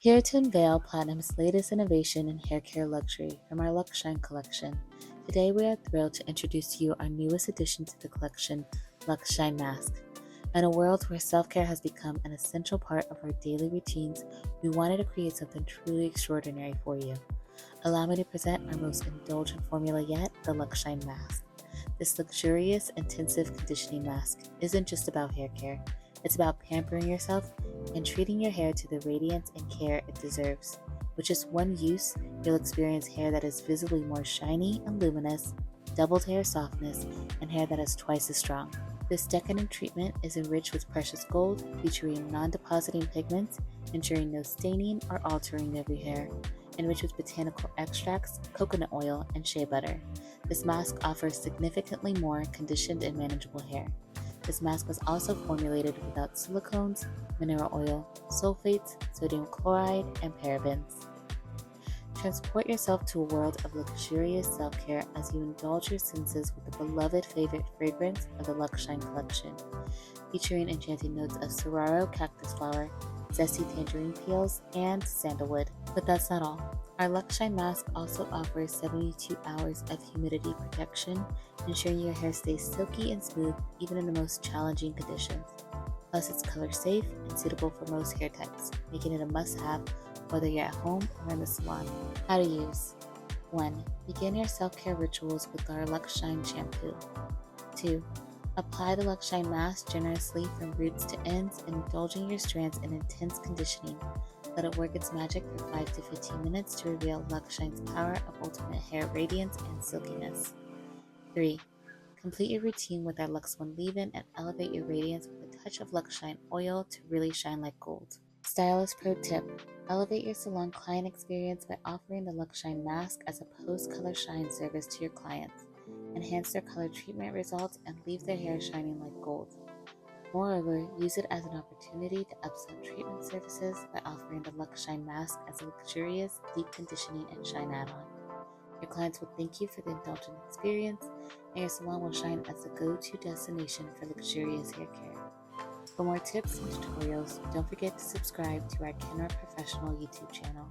Here to unveil Platinum's latest innovation in hair care luxury from our Luxe Shine collection. Today we are thrilled to introduce to you our newest addition to the collection, Luxe Shine Mask. In a world where self-care has become an essential part of our daily routines, we wanted to create something truly extraordinary for you. Allow me to present our most indulgent formula yet, the Luxe Shine Mask. This luxurious, intensive conditioning mask isn't just about hair care. It's about pampering yourself and treating your hair to the radiance and care it deserves. With just one use, you'll experience hair that is visibly more shiny and luminous, doubled hair softness, and hair that is twice as strong. This decadent treatment is enriched with precious gold, featuring non-depositing pigments, ensuring no staining or altering of your hair. Enriched with botanical extracts, coconut oil, and shea butter. This mask offers significantly more conditioned and manageable hair. This mask was also formulated without silicones, mineral oil, sulfates, sodium chloride, and parabens. Transport yourself to a world of luxurious self-care as you indulge your senses with the beloved favorite fragrance of the Luxe Shine collection, featuring enchanting notes of saguaro cactus flower, zesty tangerine peels, and sandalwood. But that's not all. Our Luxe Shine Mask also offers 72 hours of humidity protection, ensuring your hair stays silky and smooth even in the most challenging conditions. Plus, it's color safe and suitable for most hair types, making it a must-have whether you're at home or in the salon. How to use. 1. Begin your self-care rituals with our Luxe Shine Shampoo. 2. Apply the Luxe Shine Mask generously from roots to ends, indulging your strands in intense conditioning. Let it work its magic for 5 to 15 minutes to reveal Luxe Shine's power of ultimate hair radiance and silkiness. 3. Complete your routine with our Luxe One Leave-In and elevate your radiance with a touch of Luxe Shine Oil to really shine like gold. Stylist Pro Tip. Elevate your salon client experience by offering the Luxe Shine Mask as a post-color shine service to your clients. Enhance their color treatment results and leave their hair shining like gold. Moreover, use it as an opportunity to upsell treatment services by offering the Luxe Shine Mask as a luxurious, deep conditioning and shine add-on. Your clients will thank you for the indulgent experience, and your salon will shine as the go-to destination for luxurious hair care. For more tips and tutorials, don't forget to subscribe to our Kenra Professional YouTube channel.